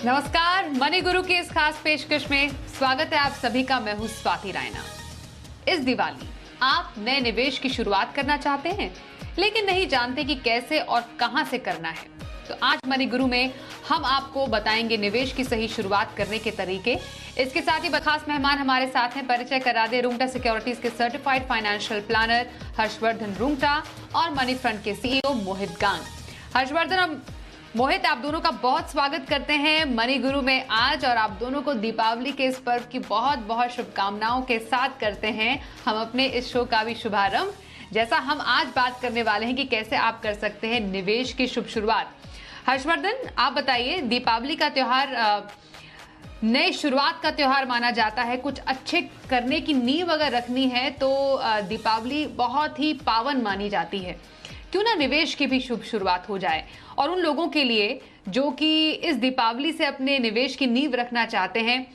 नमस्कार, मनी गुरु की इस खास पेशकश में स्वागत है आप सभी का। मैं हूं स्वाति रायना। इस दिवाली आप नए निवेश की शुरुआत करना चाहते हैं लेकिन नहीं जानते कि कैसे और कहां से करना है, तो आज मनी गुरु में हम आपको बताएंगे निवेश की सही शुरुआत करने के तरीके। इसके साथ ही खास मेहमान हमारे साथ हैं। परिचय करा दे रूंगटा सिक्योरिटीज के certified financial planner Harshvardhan Rungta और मनी फ्रंट के सीईओ मोहित गांग। हर्षवर्धन और मोहित, आप दोनों का बहुत स्वागत करते हैं मनी गुरु में आज, और आप दोनों को दीपावली के इस पर्व की बहुत बहुत शुभकामनाओं के साथ करते हैं हम अपने इस शो का भी शुभारंभ। जैसा हम आज बात करने वाले हैं कि कैसे आप कर सकते हैं निवेश की शुभ शुरुआत। हर्षवर्धन, आप बताइए, दीपावली का त्योहार नई शुरुआत का त्योहार माना जाता है। कुछ अच्छे करने की नींव अगर रखनी है तो दीपावली बहुत ही पावन मानी जाती है। क्यों ना निवेश की भी शुभ शुरुआत हो जाए, और उन लोगों के लिए जो कि इस दीपावली से अपने निवेश की नींव रखना चाहते हैं,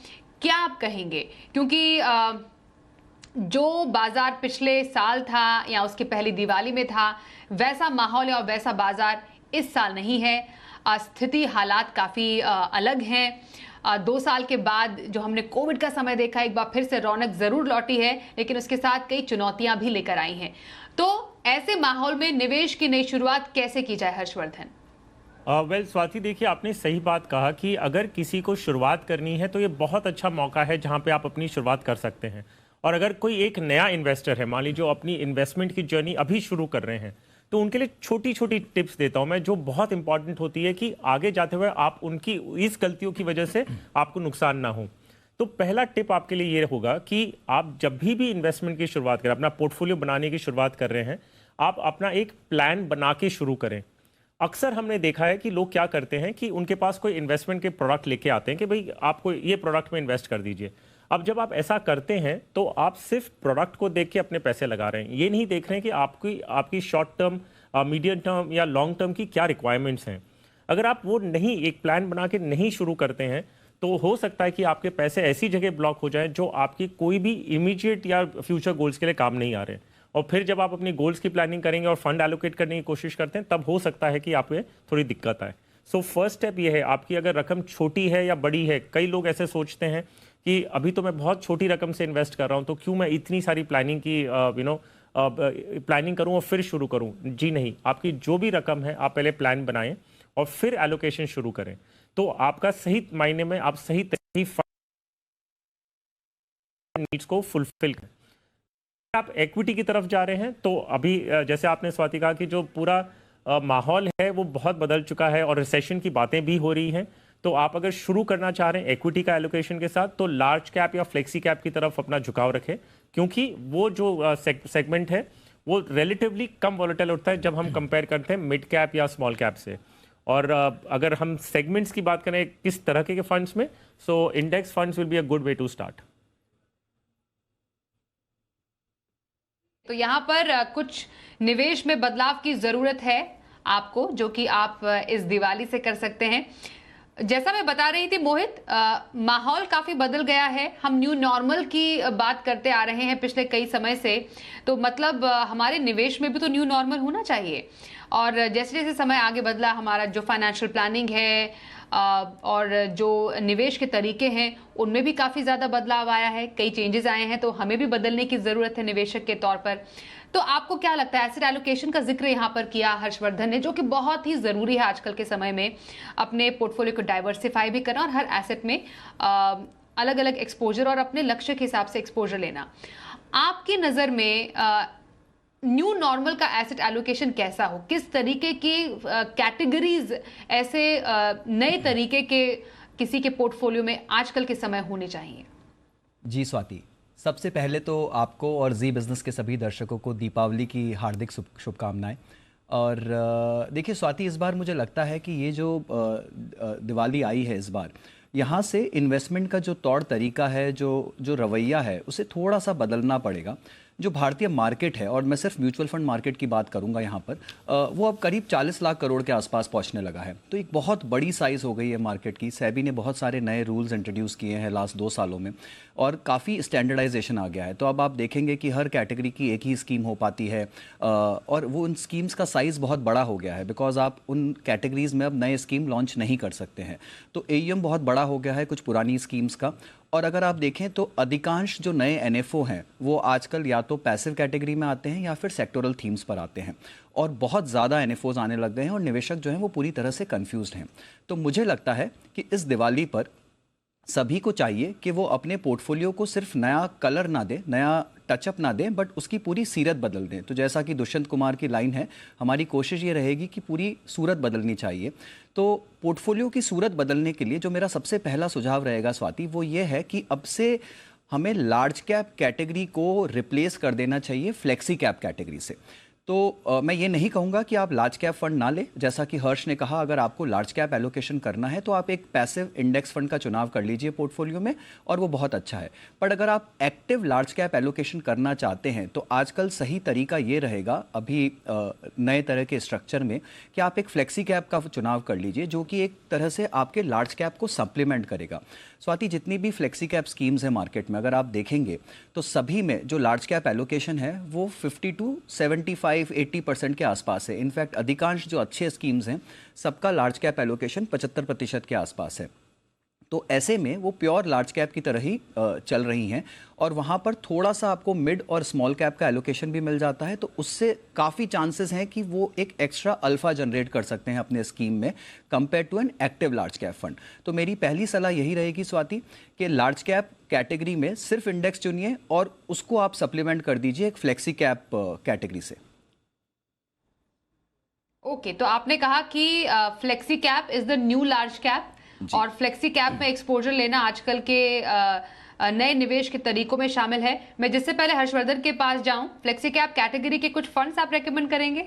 क्या आप कहेंगे? क्योंकि जो बाजार पिछले साल था या उसके पहली दिवाली में था, वैसा माहौल और वैसा बाजार इस साल नहीं है। स्थिति हालात काफी अलग हैं। 2 साल के बाद जो हमने कोविड का समय देखा, एक बार फिर से रौनक जरूर लौटी है, लेकिन उसके साथ कई चुनौतियां भी लेकर आई हैं। तो ऐसे माहौल में निवेश की नई शुरुआत कैसे की जाए, हर्षवर्धन? स्वाति, देखिए, आपने सही बात कहा कि अगर किसी को शुरुआत करनी है तो ये बहुत अच्छा मौका है जहां पे आप अपनी शुरुआत कर सकते हैं। और अगर कोई एक नया इन्वेस्टर है, मान लीजिए जो अपनी इन्वेस्टमेंट की जर्नी अभी शुरू कर रहे हैं, तो उनके लिए छोटी छोटी टिप्स देता हूं मैं, जो बहुत इंपॉर्टेंट होती है कि आगे जाते हुए आप उनकी इस गलतियों की वजह से आपको नुकसान ना हो। तो पहला टिप आपके लिए ये होगा कि आप जब भी इन्वेस्टमेंट की शुरुआत करें, अपना पोर्टफोलियो बनाने की शुरुआत कर रहे हैं, आप अपना एक प्लान बना के शुरू करें। अक्सर हमने देखा है कि लोग क्या करते हैं कि उनके पास कोई इन्वेस्टमेंट के प्रोडक्ट लेके आते हैं कि भाई आपको ये प्रोडक्ट में इन्वेस्ट कर दीजिए। अब जब आप ऐसा करते हैं तो आप सिर्फ प्रोडक्ट को देख के अपने पैसे लगा रहे हैं, ये नहीं देख रहे हैं कि आपकी शॉर्ट टर्म, मीडियम टर्म या लॉन्ग टर्म की क्या रिक्वायरमेंट्स हैं। अगर आप वो नहीं, एक प्लान बना के नहीं शुरू करते हैं, तो हो सकता है कि आपके पैसे ऐसी जगह ब्लॉक हो जाएं जो आपकी कोई भी इमीडिएट या फ्यूचर गोल्स के लिए काम नहीं आ रहे। और फिर जब आप अपनी गोल्स की प्लानिंग करेंगे और फंड एलोकेट करने की कोशिश करते हैं, तब हो सकता है कि आप पे थोड़ी दिक्कत आए। सो फर्स्ट स्टेप ये है, आपकी अगर रकम छोटी है या बड़ी है, कई लोग ऐसे सोचते हैं कि अभी तो मैं बहुत छोटी रकम से इन्वेस्ट कर रहा हूं, तो क्यों मैं इतनी सारी प्लानिंग की प्लानिंग करूं और फिर शुरू करूं। जी नहीं, आपकी जो भी रकम है आप पहले प्लान बनाएं और फिर एलोकेशन शुरू करें, तो आपका सही मायने में आप सही नीड्स को फुलफिल करें। आप इक्विटी की तरफ जा रहे हैं तो अभी जैसे आपने स्वाति कहा कि जो पूरा माहौल है वो बहुत बदल चुका है और रिसेशन की बातें भी हो रही हैं। तो आप अगर शुरू करना चाह रहे हैं इक्विटी का एलोकेशन के साथ, तो लार्ज कैप या फ्लेक्सी कैप की तरफ अपना झुकाव रखें, क्योंकि वो जो सेगमेंट है वो रिलेटिवली कम वॉलेटाइल होता है जब हम कंपेयर करते हैं मिड कैप या स्मॉल कैप से। और अगर हम सेगमेंट्स की बात करें किस तरह के फंड्स में, so index funds will be a good way to start. तो यहाँ पर कुछ निवेश में बदलाव की जरूरत है आपको, जो कि आप इस दिवाली से कर सकते हैं। जैसा मैं बता रही थी मोहित, माहौल काफी बदल गया है। हम न्यू नॉर्मल की बात करते आ रहे हैं पिछले कई समय से, तो मतलब हमारे निवेश में भी तो न्यू नॉर्मल होना चाहिए। और जैसे जैसे समय आगे बदला, हमारा जो फाइनेंशियल प्लानिंग है और जो निवेश के तरीके हैं, उनमें भी काफी ज्यादा बदलाव आया है, कई चेंजेस आए हैं, तो हमें भी बदलने की जरूरत है निवेशक के तौर पर। तो आपको क्या लगता है, एसेट एलोकेशन का जिक्र यहाँ पर किया हर्षवर्धन ने, जो कि बहुत ही जरूरी है आजकल के समय में, अपने पोर्टफोलियो को डाइवर्सिफाई भी करना और हर एसेट में अलग अलग एक्सपोजर और अपने लक्ष्य के हिसाब से एक्सपोजर लेना। आपकी नजर में न्यू नॉर्मल का एसेट एलोकेशन कैसा हो, किस तरीके की कैटेगरीज ऐसे नए तरीके के किसी के पोर्टफोलियो में आजकल के समय होने चाहिए? जी स्वाति, सबसे पहले तो आपको और जी बिज़नेस के सभी दर्शकों को दीपावली की हार्दिक शुभकामनाएं। और देखिए स्वाति, इस बार मुझे लगता है कि ये जो दिवाली आई है इस बार, यहाँ से इन्वेस्टमेंट का जो तौर तरीका है, जो रवैया है, उसे थोड़ा सा बदलना पड़ेगा। जो भारतीय मार्केट है, और मैं सिर्फ म्यूचुअल फंड मार्केट की बात करूंगा यहाँ पर, वो अब करीब 40 लाख करोड़ के आसपास पहुंचने लगा है। तो एक बहुत बड़ी साइज़ हो गई है मार्केट की। सेबी ने बहुत सारे नए रूल्स इंट्रोड्यूस किए हैं लास्ट 2 सालों में, और काफ़ी स्टैंडर्डाइजेशन आ गया है। तो अब आप देखेंगे कि हर कैटेगरी की एक ही स्कीम हो पाती है, और वो उन स्कीम्स का साइज़ बहुत बड़ा हो गया है, बिकॉज आप उन कैटेगरीज में अब नए स्कीम लॉन्च नहीं कर सकते हैं। तो AUM बहुत बड़ा हो गया है कुछ पुरानी स्कीम्स का। और अगर आप देखें तो अधिकांश जो नए NFO हैं वो आजकल या तो पैसिव कैटेगरी में आते हैं या फिर सेक्टोरल थीम्स पर आते हैं, और बहुत ज़्यादा NFOs आने लग गए हैं, और निवेशक जो हैं वो पूरी तरह से कंफ्यूज्ड हैं। तो मुझे लगता है कि इस दिवाली पर सभी को चाहिए कि वो अपने पोर्टफोलियो को सिर्फ नया कलर ना दें, नया टचअप ना दें, बट उसकी पूरी सीरत बदल दें। तो जैसा कि दुष्यंत कुमार की लाइन है, हमारी कोशिश ये रहेगी कि पूरी सूरत बदलनी चाहिए। तो पोर्टफोलियो की सूरत बदलने के लिए जो मेरा सबसे पहला सुझाव रहेगा स्वाति, वो ये है कि अब से हमें लार्ज कैप कैटेगरी को रिप्लेस कर देना चाहिए फ्लेक्सी कैप कैटेगरी से। तो मैं ये नहीं कहूँगा कि आप लार्ज कैप फंड ना लें। जैसा कि हर्ष ने कहा, अगर आपको लार्ज कैप एलोकेशन करना है तो आप एक पैसिव इंडेक्स फंड का चुनाव कर लीजिए पोर्टफोलियो में, और वो बहुत अच्छा है। पर अगर आप एक्टिव लार्ज कैप एलोकेशन करना चाहते हैं तो आजकल सही तरीका ये रहेगा अभी नए तरह के स्ट्रक्चर में, कि आप एक फ्लेक्सी कैप का चुनाव कर लीजिए, जो कि एक तरह से आपके लार्ज कैप को सप्लीमेंट करेगा। स्वाति, जितनी भी फ्लेक्सी कैप स्कीम्स हैं मार्केट में, अगर आप देखेंगे तो सभी में जो लार्ज कैप एलोकेशन है वो 50 to 75-80% के आसपास है। इनफैक्ट अधिकांश जो अच्छे स्कीम्स हैं सबका लार्ज कैप एलोकेशन 75% के आसपास है। तो ऐसे में वो प्योर लार्ज कैप की तरह ही चल रही हैं, और वहाँ पर थोड़ा सा आपको मिड और स्मॉल कैप का एलोकेशन भी मिल जाता है। तो उससे काफ़ी चांसेस हैं कि वो एक एक्स्ट्रा अल्फा जनरेट कर सकते हैं अपने स्कीम में compare to an active large cap fund. तो मेरी पहली सलाह यही रहेगी स्वाति, कि लार्ज कैप कैटेगरी में सिर्फ इंडेक्स चुनिए और उसको आप सप्लीमेंट कर दीजिए एक फ्लेक्सी कैप कैटेगरी से। ओके, तो आपने कहा कि flexi cap is the new large cap, और फ्लेक्सी कैप में एक्सपोजर लेना आजकल के नए निवेश के तरीकों में शामिल है। मैं जिससे पहले हर्षवर्धन के पास जाऊं, फ्लेक्सी कैप कैटेगरी के कुछ फंड्स आप रेकमेंड करेंगे?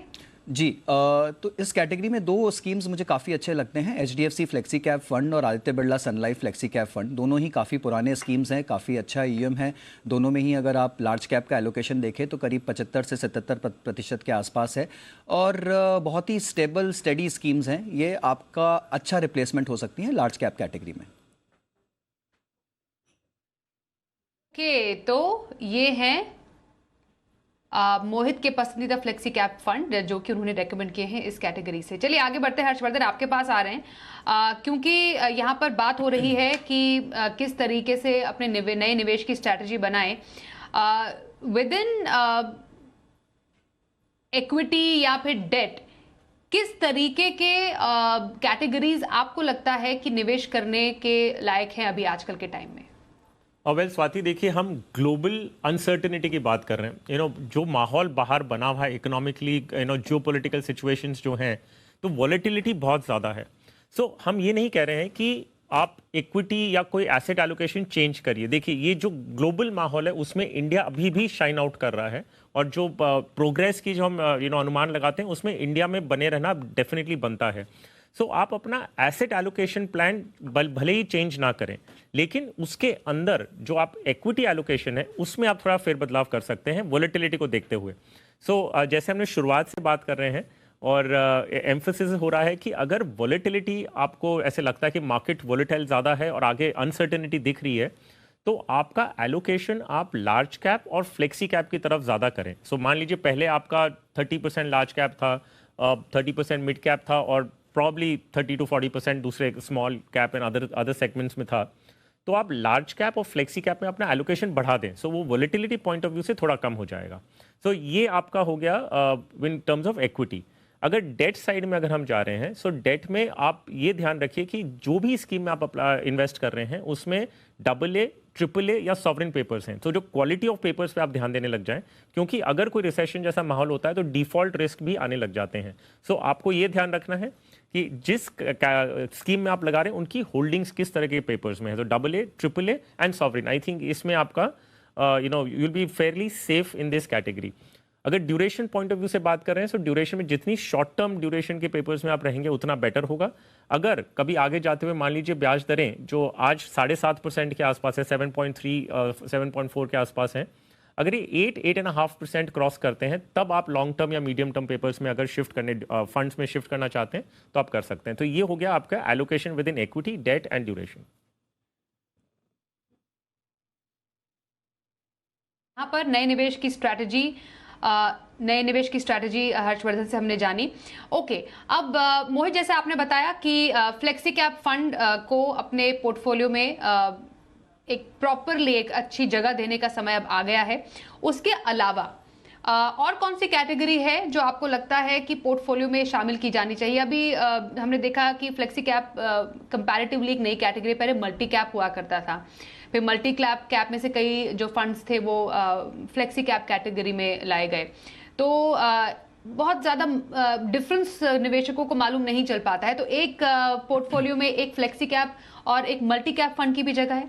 जी, तो इस कैटेगरी में 2 स्कीम्स मुझे काफ़ी अच्छे लगते हैं, HDFC फ्लेक्सी कैप फंड और आदित्य बिरला सन लाइफ फ्लेक्सी कैप फंड। दोनों ही काफ़ी पुराने स्कीम्स हैं, काफ़ी अच्छा EM है दोनों में ही। अगर आप लार्ज कैप का एलोकेशन देखें तो करीब 75 से 77% के आसपास है, और बहुत ही स्टेबल स्टेडी स्कीम्स हैं। ये आपका अच्छा रिप्लेसमेंट हो सकती हैं लार्ज कैप कैटेगरी में। ओके, तो ये हैं मोहित के पसंदीदा फ्लेक्सी कैप फंड जो कि उन्होंने रेकमेंड किए हैं इस कैटेगरी से। चलिए आगे बढ़ते हैं, हर्षवर्धन आपके पास आ रहे हैं, क्योंकि यहाँ पर बात हो रही है कि किस तरीके से अपने नए निवेश की स्ट्रैटेजी बनाएं विद इन इक्विटी या फिर डेट। किस तरीके के कैटेगरीज आपको लगता है कि निवेश करने के लायक हैं अभी आजकल के टाइम में? और वेल स्वाति, देखिए हम ग्लोबल अनसर्टेनिटी की बात कर रहे हैं। जो माहौल बाहर बना हुआ है इकोनॉमिकली, जो पॉलिटिकल सिचुएशंस जो हैं, तो वॉलेटिलिटी बहुत ज़्यादा है। सो हम ये नहीं कह रहे हैं कि आप इक्विटी या कोई एसेट एलोकेशन चेंज करिए। देखिए ये जो ग्लोबल माहौल है उसमें इंडिया अभी भी शाइन आउट कर रहा है, और जो प्रोग्रेस की जो हम अनुमान लगाते हैं उसमें इंडिया में बने रहना डेफिनेटली बनता है। सो आप अपना एसेट एलोकेशन प्लान भले ही चेंज ना करें, लेकिन उसके अंदर जो आप इक्विटी एलोकेशन है उसमें आप थोड़ा फेरबदलाव कर सकते हैं वॉलेटिलिटी को देखते हुए। जैसे हमने शुरुआत से बात कर रहे हैं, और एम्फसिस हो रहा है कि अगर वॉलेटिलिटी आपको ऐसे लगता है कि मार्केट वॉलेटाइल ज़्यादा है और आगे अनसर्टेनिटी दिख रही है, तो आपका एलोकेशन आप लार्ज कैप और फ्लेक्सी कैप की तरफ ज़्यादा करें। मान लीजिए पहले आपका 30% लार्ज कैप था, 30% मिड कैप था, और प्रॉब्ली 30 to 40% दूसरे small cap and other segments में था। तो आप लार्ज कैप और फ्लेक्सी कैप में अपना एलोकेशन बढ़ा दें, वो वॉलेटिलिटी पॉइंट ऑफ व्यू से थोड़ा कम हो जाएगा। ये आपका हो गया इन टर्म्स ऑफ इक्विटी। अगर डेट साइड में अगर हम जा रहे हैं, डेट में आप ये ध्यान रखिए कि जो भी स्कीम में आप इन्वेस्ट कर रहे हैं उसमें AA, AAA या सॉवरेन पेपर्स हैं। तो जो क्वालिटी ऑफ पेपर्स पे आप ध्यान देने लग जाएं, क्योंकि अगर कोई रिसेशन जैसा माहौल होता है तो डिफॉल्ट रिस्क भी आने लग जाते हैं। आपको ये ध्यान रखना है कि जिस स्कीम में आप लगा रहे हैं उनकी होल्डिंग्स किस तरह के पेपर्स में है। तो AA, AAA and sovereign, I think इसमें आपका you will be Fairlie safe in this category. अगर ड्यूरेशन पॉइंट ऑफ व्यू से बात कर रहे हैं, ड्यूरेशन में जितनी शॉर्ट टर्म ड्यूरेशन के पेपर्स में आप रहेंगे उतना बेटर होगा। अगर कभी आगे जाते हुए मान लीजिए ब्याज दरें जो आज 7.5% के आसपास है, 7.3 7.4 के आसपास हैं, अगर ये 8-8.5% क्रॉस करते हैं तब आप लॉन्ग टर्म या मीडियम टर्म पेपर्स में अगर शिफ्ट करने फंड्स में शिफ्ट करना चाहते हैं तो आप कर सकते हैं। तो ये हो गया आपका allocation within equity, debt and duration. यहाँ पर नए निवेश की स्ट्रैटेजी हर्षवर्धन से हमने जानी। ओके, अब मोहित, जैसे आपने बताया कि फ्लेक्सी कैप फंड को अपने पोर्टफोलियो में एक प्रॉपरली एक अच्छी जगह देने का समय अब आ गया है। उसके अलावा और कौन सी कैटेगरी है जो आपको लगता है कि पोर्टफोलियो में शामिल की जानी चाहिए? अभी हमने देखा कि फ्लेक्सी कैप कंपैरेटिवली एक नई कैटेगरी, पहले मल्टी कैप हुआ करता था, फिर मल्टी कैप में से कई जो फंड्स थे वो फ्लेक्सी कैप कैटेगरी में लाए गए। तो बहुत ज़्यादा डिफरेंस निवेशकों को मालूम नहीं चल पाता है। तो एक पोर्टफोलियो में एक फ्लेक्सी कैप और एक मल्टी कैप फंड की भी जगह है?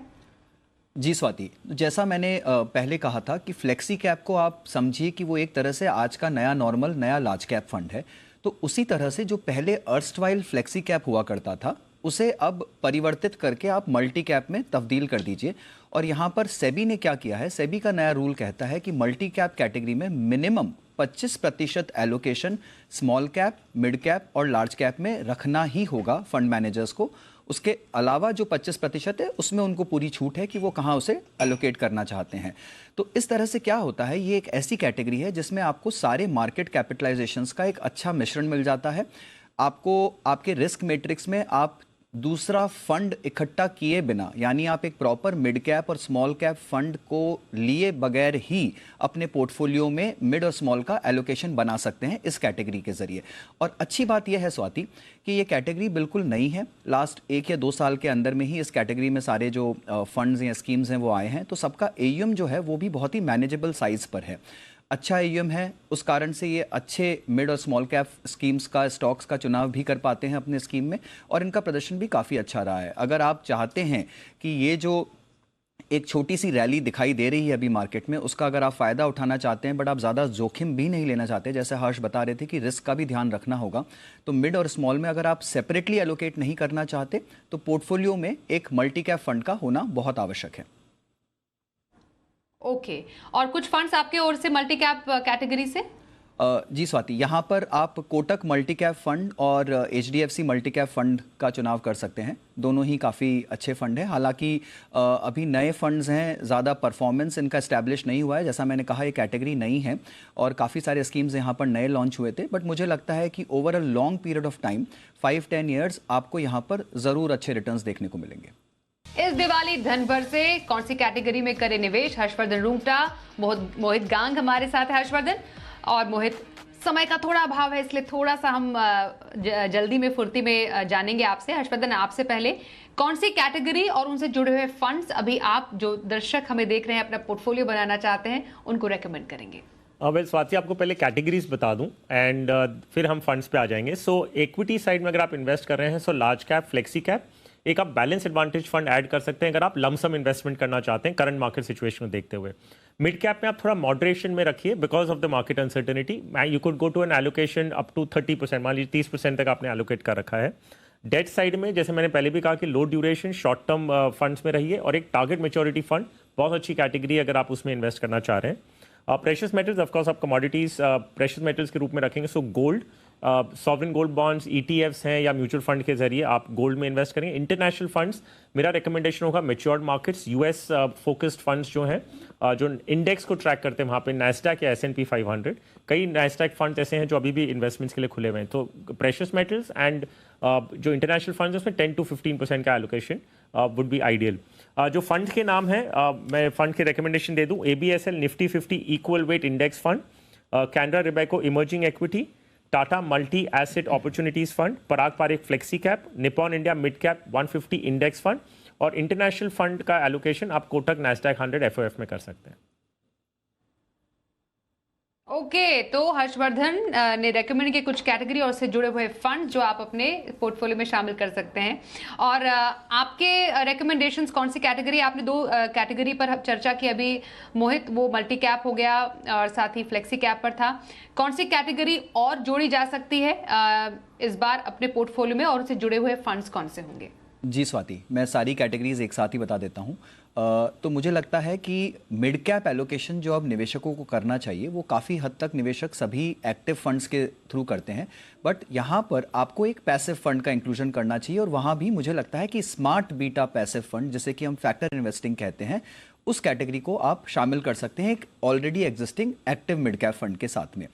जी स्वाति, जैसा मैंने पहले कहा था कि फ्लेक्सी कैप को आप समझिए कि वो एक तरह से आज का नया नॉर्मल, नया लार्ज कैप फंड है। तो उसी तरह से जो पहले अर्स्टवाइल फ्लेक्सी कैप हुआ करता था उसे अब परिवर्तित करके आप मल्टी कैप में तब्दील कर दीजिए। और यहाँ पर सेबी ने क्या किया है, सेबी का नया रूल कहता है कि मल्टी कैप कैटेगरी में minimum 25% allocation small cap, mid cap और लार्ज कैप में रखना ही होगा फंड मैनेजर्स को। उसके अलावा जो 25% है उसमें उनको पूरी छूट है कि वो कहाँ उसे एलोकेट करना चाहते हैं। तो इस तरह से क्या होता है, ये एक ऐसी कैटेगरी है जिसमें आपको सारे मार्केट कैपिटलाइजेशंस का एक अच्छा मिश्रण मिल जाता है। आपको आपके रिस्क मैट्रिक्स में आप दूसरा फंड इकट्ठा किए बिना, यानी आप एक प्रॉपर मिड कैप और स्मॉल कैप फंड को लिए बगैर ही अपने पोर्टफोलियो में मिड और स्मॉल का एलोकेशन बना सकते हैं इस कैटेगरी के जरिए। और अच्छी बात यह है स्वाति कि ये कैटेगरी बिल्कुल नई है, लास्ट 1 या 2 साल के अंदर में ही इस कैटेगरी में सारे जो फंड्स या स्कीम्स हैं वो आए हैं। तो सबका AUM जो है वो भी बहुत ही मैनेजेबल साइज पर है, अच्छा AUM है। उस कारण से ये अच्छे मिड और स्मॉल कैप स्कीम्स का, स्टॉक्स का चुनाव भी कर पाते हैं अपने स्कीम में, और इनका प्रदर्शन भी काफ़ी अच्छा रहा है। अगर आप चाहते हैं कि ये जो एक छोटी सी रैली दिखाई दे रही है अभी मार्केट में, उसका अगर आप फ़ायदा उठाना चाहते हैं बट आप ज़्यादा जोखिम भी नहीं लेना चाहते, जैसे हर्ष बता रहे थे कि रिस्क का भी ध्यान रखना होगा, तो मिड और स्मॉल में अगर आप सेपरेटली एलोकेट नहीं करना चाहते तो पोर्टफोलियो में एक मल्टी कैप फंड का होना बहुत आवश्यक है। ओके, और कुछ फंड्स आपके ओर से मल्टी कैप कैटेगरी से? जी स्वाति, यहाँ पर आप कोटक मल्टी कैप फंड और HDFC मल्टी कैप फंड का चुनाव कर सकते हैं। दोनों ही काफ़ी अच्छे फंड हैं। हालांकि अभी नए फंड्स हैं, ज़्यादा परफॉर्मेंस इनका इस्टेब्लिश नहीं हुआ है। जैसा मैंने कहा ये कैटेगरी नई है और काफ़ी सारे स्कीम्स यहाँ पर नए लॉन्च हुए थे, बट मुझे लगता है कि over a long period of time 5-10 years आपको यहाँ पर ज़रूर अच्छे रिटर्न्स देखने को मिलेंगे। इस दिवाली धन भर से कौन सी कैटेगरी में करे निवेश? हर्षवर्धन रूंगटा, मोहित गांग हमारे साथ है। हर्षवर्धन और मोहित, समय का थोड़ा अभाव है इसलिए थोड़ा सा हम जल्दी में फुर्ती में जानेंगे आपसे। हर्षवर्धन, आपसे पहले कौन सी कैटेगरी और उनसे जुड़े हुए फंड्स अभी आप जो दर्शक हमें देख रहे हैं अपना पोर्टफोलियो बनाना चाहते हैं उनको रेकमेंड करेंगे? वेल स्वाति, आपको पहले कैटेगरीज बता दूं एंड फिर हम फंड्स पे आ जाएंगे। सो इक्विटी साइड में अगर आप इन्वेस्ट कर रहे हैं so large cap, flexi cap, एक आप बैलेंस एडवांटेज फंड ऐड कर सकते हैं अगर आप लमसम इन्वेस्टमेंट करना चाहते हैं करंट मार्केट सिचुएशन को देखते हुए। मिड कैप में आप थोड़ा मॉडरेशन में रखिए because of the market uncertainty. You could go to an allocation up to 30%, मान लीजिए 30% तक आपने एलोकेट कर रखा है। डेट साइड में जैसे मैंने पहले भी कहा कि लो ड्यूरेशन शॉर्ट टर्म फंड्स में रहिए, और एक टारगेट मैच्योरिटी फंड बहुत अच्छी कैटेगरी है अगर आप उसमें इन्वेस्ट करना चाह रहे हैं। प्रेशियस मेटल्स, ऑफकोर्स आप कमोडिटीज प्रेशियस मेटल्स के रूप में रखेंगे, so gold, sovereign gold bonds, ETFs हैं या म्यूचुअल फंड के जरिए आप गोल्ड में इन्वेस्ट करेंगे। इंटरनेशनल फंड्स मेरा रिकमेंडेशन होगा matured markets, US focused funds जो हैं जो इंडेक्स को ट्रैक करते हैं, वहाँ पे नैस्डैक या S&P 500, कई नैस्डैक फंड्स ऐसे हैं जो अभी भी इन्वेस्टमेंट्स के लिए खुले हुए हैं। तो प्रेशियस मेटल्स एंड जो इंटरनेशनल फंड्स उसमें 10 to 15% का एलोकेशन वुड बी आइडियल। जो फंड के नाम है मैं फंड के रिकमेंडेशन दे दूँ, ABSL Nifty 50 equal weight index fund, Canara Robeco emerging equity, Tata multi asset opportunities fund, Parag Parikh flexi cap, Nippon India mid cap 150 index fund, और इंटरनेशनल फंड का एलोकेशन आप कोटक नैस्डैक 100 FOF में कर सकते हैं। ओके, तो हर्षवर्धन ने रेकमेंड किए कुछ कैटेगरी और उससे जुड़े हुए फंड जो आप अपने पोर्टफोलियो में शामिल कर सकते हैं। और आपके रेकमेंडेशंस कौन सी कैटेगरी? आपने 2 कैटेगरी पर चर्चा की अभी मोहित, वो मल्टी कैप हो गया और साथ ही फ्लेक्सी कैप पर था। कौन सी कैटेगरी और जोड़ी जा सकती है इस बार अपने पोर्टफोलियो में, और उससे जुड़े हुए फंड्स कौन से होंगे? जी स्वाति, मैं सारी कैटेगरीज एक साथ ही बता देता हूँ। तो मुझे लगता है कि मिड कैप एलोकेशन जो अब निवेशकों को करना चाहिए वो काफ़ी हद तक निवेशक सभी एक्टिव फंड्स के थ्रू करते हैं, बट यहाँ पर आपको एक पैसिव फंड का इंक्लूजन करना चाहिए, और वहाँ भी मुझे लगता है कि स्मार्ट बीटा पैसिव फंड, जिसे कि हम फैक्टर इन्वेस्टिंग कहते हैं, उस कैटेगरी को आप शामिल कर सकते हैं एक already existing active mid cap fund के साथ में।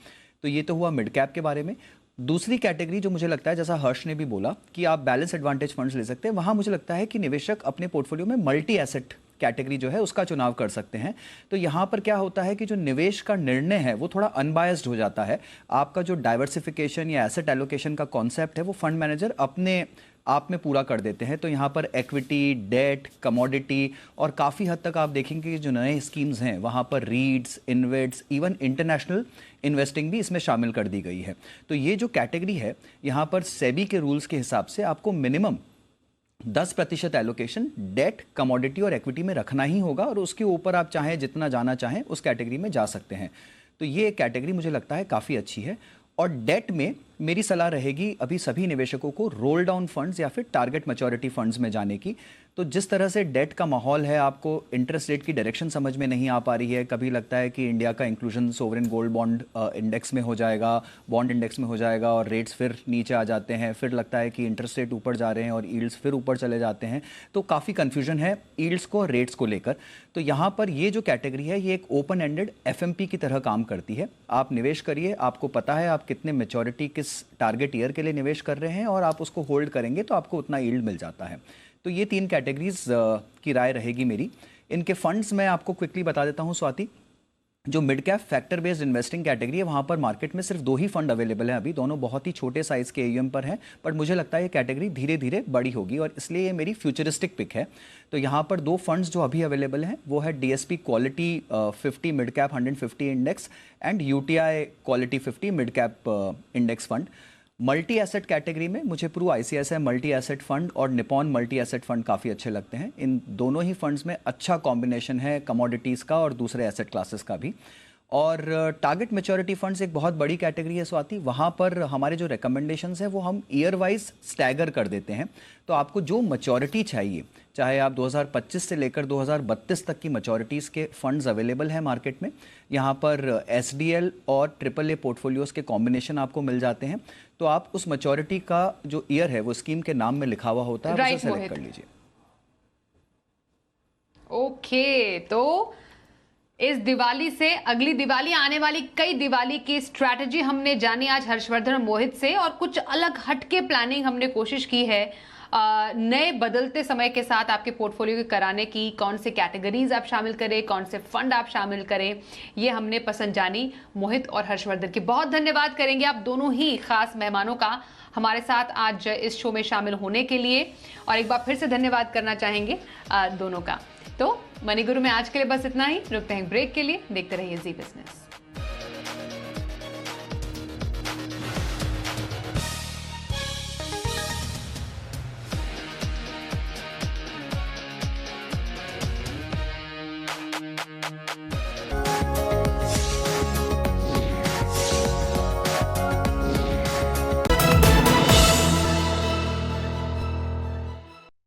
तो ये तो हुआ मिड कैप के बारे में। दूसरी कैटेगरी जो मुझे लगता है, जैसा हर्ष ने भी बोला कि आप बैलेंस एडवांटेज फंड्स ले सकते हैं, वहाँ मुझे लगता है कि निवेशक अपने पोर्टफोलियो में मल्टी एसेट कैटेगरी जो है उसका चुनाव कर सकते हैं। तो यहाँ पर क्या होता है कि जो निवेश का निर्णय है वो थोड़ा अनबायस्ड हो जाता है। आपका जो डाइवर्सिफिकेशन या एसेट एलोकेशन का कॉन्सेप्ट है वो फंड मैनेजर अपने आप में पूरा कर देते हैं। तो यहाँ पर इक्विटी, डेट, कमोडिटी और काफ़ी हद तक आप देखेंगे कि जो नए स्कीम्स हैं वहाँ पर रीट्स, इन्वेट्स, इवन इंटरनेशनल इन्वेस्टिंग भी इसमें शामिल कर दी गई है। तो ये जो कैटेगरी है, यहाँ पर सेबी के रूल्स के हिसाब से आपको मिनिमम 10% एलोकेशन डेट, कमोडिटी और इक्विटी में रखना ही होगा, और उसके ऊपर आप चाहें जितना जाना चाहें उस कैटेगरी में जा सकते हैं। तो ये कैटेगरी मुझे लगता है काफ़ी अच्छी है। और डेट में मेरी सलाह रहेगी अभी सभी निवेशकों को रोल डाउन फंड्स या फिर टारगेट मैच्योरिटी फंड्स में जाने की। तो जिस तरह से डेट का माहौल है, आपको इंटरेस्ट रेट की डायरेक्शन समझ में नहीं आ पा रही है। कभी लगता है कि इंडिया का inclusion sovereign gold bond index में हो जाएगा, बॉन्ड इंडेक्स में हो जाएगा, और रेट्स फिर नीचे आ जाते हैं। फिर लगता है कि इंटरेस्ट रेट ऊपर जा रहे हैं और यील्ड्स फिर ऊपर चले जाते हैं। तो काफ़ी कन्फ्यूजन है यील्ड्स को और रेट्स को लेकर। तो यहाँ पर ये जो कैटेगरी है ये एक ओपन एंडेड FMP की तरह काम करती है। आप निवेश करिए, आपको पता है आप कितने मैच्योरिटी किस टारगेट ईयर के लिए निवेश कर रहे हैं, और आप उसको होल्ड करेंगे तो आपको उतना यील्ड मिल जाता है। तो ये 3 कैटेगरीज की राय रहेगी मेरी। इनके फंड्स मैं आपको क्विकली बता देता हूं स्वाति। जो mid cap factor based investing category है, वहाँ पर मार्केट में सिर्फ 2 ही फंड अवेलेबल हैं अभी, दोनों बहुत ही छोटे साइज के AUM पर हैं, बट मुझे लगता है ये कैटेगरी धीरे धीरे बड़ी होगी, और इसलिए ये मेरी फ्यूचरिस्टिक पिक है। तो यहाँ पर 2 फंड्स जो अभी अवेलेबल हैं वो है DSP quality 50 mid cap 150 index and UTI quality 50 mid cap index fund. Multi asset category में मुझे pru ICICI multi asset fund और निपॉन मल्टी एसेट फंड काफ़ी अच्छे लगते हैं। इन दोनों ही फंड्स में अच्छा कॉम्बिनेशन है कमोडिटीज़ का और दूसरे एसेट क्लासेस का भी। और टारगेट मैच्योरिटी फंड्स एक बहुत बड़ी कैटेगरी है स्वाति। वहाँ पर हमारे जो रिकमेंडेशंस हैं वो हम ईयर वाइज स्टैगर कर देते हैं। तो आपको जो मैच्योरिटी चाहिए, चाहे आप 2025 से लेकर 2032 तक की मैच्योरिटीज़ के फंड्स अवेलेबल हैं मार्केट में। यहाँ पर SDL और AAA पोर्टफोलियोज़ के कॉम्बिनेशन आपको मिल जाते हैं। तो आप उस मैच्योरिटी का जो ईयर है वो स्कीम के नाम में लिखा हुआ होता है, उसे सेलेक्ट कर लीजिए। ओके, तो इस दिवाली से अगली दिवाली आने वाली कई दिवाली की स्ट्रैटेजी हमने जानी आज हर्षवर्धन और मोहित से, और कुछ अलग हटके प्लानिंग हमने कोशिश की है नए बदलते समय के साथ आपके पोर्टफोलियो के कराने की। कौन से कैटेगरीज आप शामिल करें, कौन से फंड आप शामिल करें, ये हमने पसंद जानी मोहित और हर्षवर्धन की। बहुत धन्यवाद करेंगे आप दोनों ही खास मेहमानों का हमारे साथ आज इस शो में शामिल होने के लिए, और एक बार फिर से धन्यवाद करना चाहेंगे दोनों का। तो मनी गुरु में आज के लिए बस इतना ही। रुकते हैं ब्रेक के लिए, देखते रहिए जी बिजनेस।